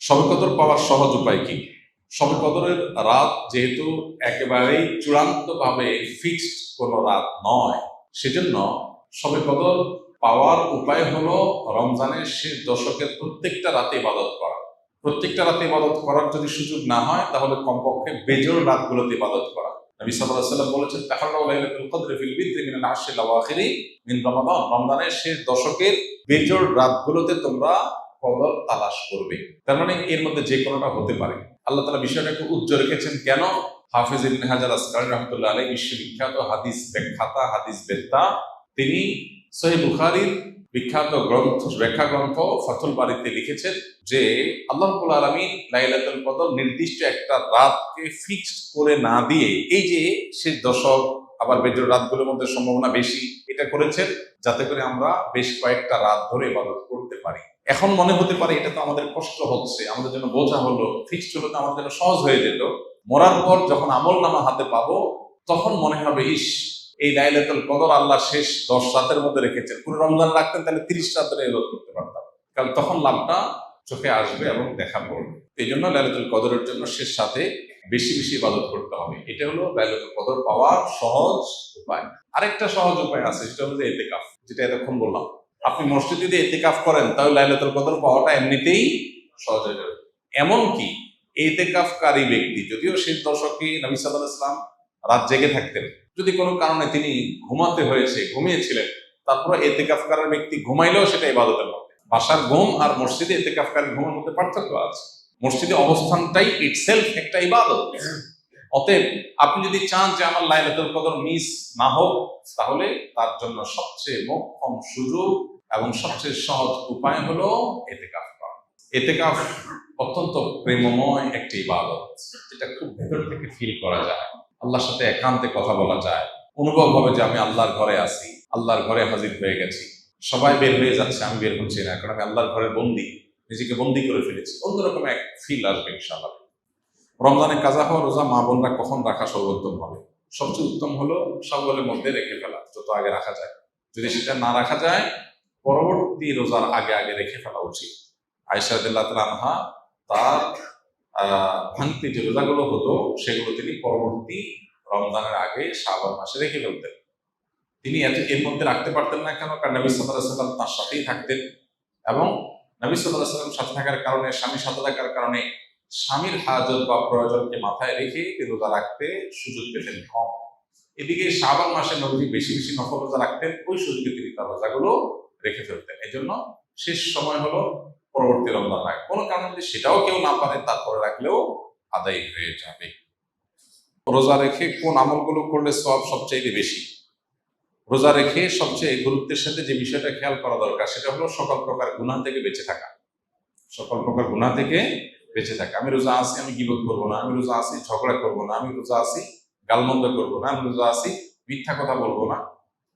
শবে কদর পাওয়ার সহজ উপায় কি? শবে কদরের রাত যেহেতু একেবারেই চূড়ান্তভাবে ফিক্সড কোনো রাত নয়, সেজন্য শবে কদর পাওয়ার উপায় হলো রমজানের শেষ দশকের প্রত্যেকটা রাতে ইবাদত করা। প্রত্যেকটা রাতে ইবাদত করার যদি সুযোগ না হয়, তাহলে কমপক্ষে বেজোড় রাতগুলোতে ইবাদত করা। নবী সাল্লাল্লাহু আলাইহি ওয়াসাল্লাম বলেছেন, তাহাররাউ লাইলাতুল কদরি ফিল বিদরি মিনাল আশরিল আওয়াখিরি মিন রমাদান। রমজানের শেষ দশকের বেজোড় রাতগুলোতে তোমরা কদর তালাশ করবে। তার মানে এর মধ্যে যে কোনোটা হতে পারে। আল্লাহ তাআলা বিষয়টাকে উজ্জ্বল রেখেছেন কেন? হাফেজ ইবনে হাজার আসকারী রাহমাতুল্লাহ আলাইহি বিশ্ববিখ্যাত হাদিস ব্যাখ্যাতা, হাদিস বেত্তা, তিনি সহিহ বুখারীর বিখ্যাত ব্যাখ্যা গ্রন্থ ফাথুল বারীতে লিখেছেন যে আল্লাহ রাব্বুল আলামিন লাইলাতুল কদর নির্দিষ্ট একটা রাতকে ফিক্সড করে না দিয়ে, এই যে শেষ দশক আবার বেজোড় রাতগুলোর মধ্যে সম্ভাবনা বেশি, এটা করেছেন যাতে করে আমরা বেশ কয়েকটা রাত ধরে ইবাদত করতে পারি। এখন মনে হতে পারে এটা তো আমাদের কষ্ট হচ্ছে, আমাদের জন্য বোঝা হলো, ফিক্সড হলো তো আমাদের জন্য সহজ হয়ে যেত। মরার পর যখন আমল নামা হাতে পাবো, তখন মনে হবে ইস, এই লাইলাতুল কদর আল্লাহ শেষ 10 রাতের মধ্যে রেখেছেন। পুরো রমজান রাখতেন তাহলে 30 রাত ধরে ইবাদত করতে পারতাম, কারণ তখন লাভটা চোখে আসবে এবং দেখা পড়বে। এই জন্য লাইলাতুল কদরের জন্য শেষ সাথে বেশি বেশি ইবাদত করতে হবে। এটা হলো লাইলাতুল কদর পাওয়ার সহজ উপায়। আরেকটা সহজ উপায় আছে, সেটা হলো ইতিকাফ, যেটা এতক্ষণ বললাম। আপনি মসজিদে যদি ইতিকাফ করেন, তাহলে লাইলাতুল কদর পাওয়াটা এমনিতেই সহজ হয়ে যাবে। এমনকি ইতিকাফকারী ব্যক্তি, যদিও শেষ দশকে নবী সাল্লাল্লাহু আলাইহি ওয়াসাল্লাম রাত জেগে থাকতেন, যদি কোনো কারণে তিনি ঘুমাতে হয়েছে, ঘুমিয়েছিলেন, তারপরে ইতিকাফকারী ব্যক্তি ঘুমাইলেও সেটা ইবাদতের মধ্যে। বাসার ঘুম আর মসজিদে ইতিকাফকারী ঘুমের মধ্যে পার্থক্য আছে। মসজিদে অবস্থানটাই ইটসেলফ একটা ইবাদত। অতএব আপনি যদি চান যে আমার লাইলাতুল কদর মিস না হোক, তাহলে তার জন্য সবচেয়ে মোক্ষম সুযোগ এবং সবচেয়ে সহজ উপায় হলো ইতিকাফ করা। ইতিকাফ অত্যন্ত প্রেমময় একটি ইবাদত, যেটা খুব ভেতর থেকে ফিল করা যায়। আল্লাহর সাথে একান্তে কথা বলা যায়, অনুভব হবে যে আমি আল্লাহর ঘরে আছি, আল্লাহর ঘরে হাজির হয়ে গেছি। সবাই বের হয়ে যাচ্ছে, আমি বের হচ্ছি না, কারণ আমি আল্লাহর ঘরে বন্দী, নিজেকে বন্দী করে ফেলেছি। অন্যরকম এক ফিল আসবে ইনশাআল্লাহ। রমজানে কাজা হওয়া রোজা মা বোনরা কখন রাখা সর্বোত্তম হবে? সবচেয়ে উত্তম হলো সওয়ালের মধ্যে রেখে ফেলা, যত আগে রাখা যায়। যদি সেটা না রাখা যায়, পরবর্তী রোজার আগে আগে রেখে ফেলা উচিত। আয়েশা রাদিয়াল্লাহু তাআলা আনহা তার ভাঙতি যে রোজাগুলো হতো, সেগুলো তিনি পরবর্তী রমজানের আগে শাবান মাসে রেখে ফেলতেন। তিনি এর মধ্যে রাখতে পারতেন না কেন? কারণ নবী সাল্লাল্লাহু আলাইহি ওয়াসাল্লাম তার সাথেই থাকতেন, এবং নবী সাল্লাল্লাহু আলাইহি ওয়াসাল্লাম সাথে থাকার কারণে, স্বামীর সাথে থাকার কারণে স্বামীর হাজত বা প্রয়োজনকে মাথায় রেখে রোজা রাখতে সুযোগ পেতেন কম। এদিকে শাবান মাসে নবী বেশি বেশি নফল রোজা রাখতেন, ওই সুযোগে তিনি তার রোজাগুলো রেখে ফেলতেন। এই জন্য শেষ সময় হলো পরবর্তী রমজান রাখা। কোনো কারণে যদি সেটাও কেউ না পারে, তারপরে রাখলেও আদায় হয়ে যাবে। রোজা রেখে কোন আমলগুলো করলে সওয়াব সবচেয়ে বেশি? রোজা রেখে সবচেয়ে গুরুত্বের সাথে যে বিষয়টা খেয়াল করা দরকার, সেটা হলো সকল প্রকার গুনাহ থেকে বেঁচে থাকা। সকল প্রকার গুনাহ থেকে বেঁচে থাকা। আমি রোজা আছি, আমি গীবত করবো না, আমি রোজা আছি ঝগড়া করবো না, আমি রোজা আছি গালমন্দ করবো না, আমি রোজা আছি মিথ্যা কথা বলবো না,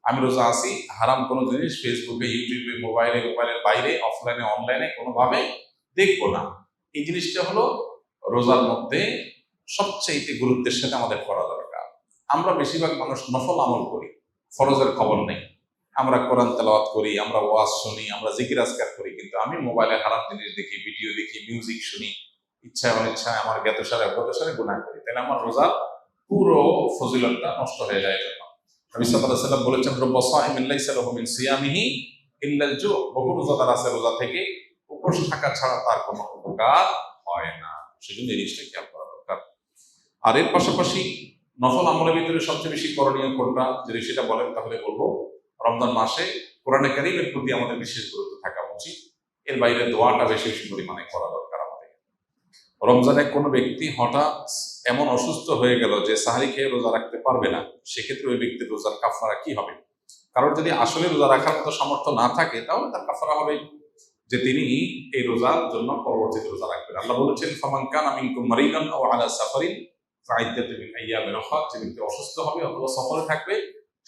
আমি রোজা আছি হারাম কোনো জিনিস ফেসবুকে, ইউটিউবে, মোবাইলের বাইরে, অফলাইনে, অনলাইনে কোনোভাবে দেখবো না। এই জিনিসটা হলো রোজার মধ্যে সবচেয়ে গুরুত্বের সাথে আমাদের করা দরকার। আমরা বেশিরভাগ মানুষ নফল আমল করি, ফরজের খবর নেই। আমরা কোরআন তেলাওয়াত করি, আমরা ওয়াজ শুনি, আমরা জিকির আজকার করি, কিন্তু আমি মোবাইলে হারাম জিনিস দেখি, ভিডিও দেখি, মিউজিক শুনি, ইচ্ছায় অনিচ্ছায় আমার জ্ঞাতসারে অজ্ঞাতসারে গুনাহ করি, তাহলে আমার রোজার পুরো ফজিলতটা নষ্ট হয়ে যায়। জন্য নবী সাল্লাল্লাহু আলাইহি ওয়াসাল্লাম বলেছেন, রব্বা সাইমিন লাইসা লাহু মিন সিয়ামিহি ইল্লাল জু। বহু রোজাদার আছে, রোজা থেকে উপোস থাকা ছাড়া তার কোনো উপকার হয় না। সেজন্য এই জিনিসটা খেয়াল করা দরকার। আর এর পাশাপাশি নফল আমলের ভিতরে সবচেয়ে বেশি করণীয় কোনটা, যদি সেটা বলেন তাহলে বলবো রমজান মাসে কোরআনে কারীমের প্রতি আমাদের বিশেষ গুরুত্ব থাকা উচিত। এর বাইরে দোয়াটা বেশি বেশি পরিমাণে করা দরকার আমাদের। রমজানে কোনো ব্যক্তি হঠাৎ এমন অসুস্থ হয়ে গেল যে সাহরি খেয়ে রোজা রাখতে পারবে না, সেক্ষেত্রে ওই ব্যক্তির রোজার কাফারা কি হবে? কারণ যদি আসলে রোজা রাখার মতো সামর্থ্য না থাকে, তাহলে তার কাফারা হবে যে তিনি এই রোজার জন্য পরবর্তীতে রোজা রাখবেন। আল্লাহ বলেছেন, ফামান কানা মিনকুম মারিদান আও আলা সাফারিন ফাইদ্দাতুম মিন আইয়ামিন উখরা। যে ব্যক্তি অসুস্থ হবে অথবা সফরে থাকবে,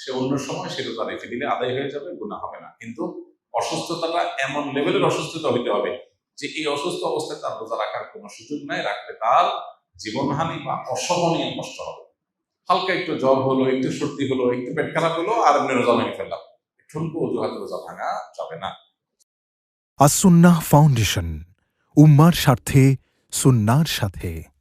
সে অন্য সময় সে রোজা রেখে দিলে আদায় হয়ে যাবে, গুনাহ হবে না। কিন্তু অসুস্থতাটা এমন লেভেলের অসুস্থতা হইতে হবে যে এই অসুস্থ অবস্থায় তার রোজা রাখার কোনো সুযোগ নাই, রাখলে তার জীবনহানি বা অসহনীয় কষ্ট হবে। হালকা একটু জ্বর হলো, একটু সর্দি হলো, একটু পেট খারাপ হলো, আর এমনি রোজা ভেঙে ফেললাম, ঠুনকো অজুহাতে রোজা ভাঙা যাবে না। আসুন্নাহ ফাউন্ডেশন, উম্মার স্বার্থে সুন্নাহর সাথে।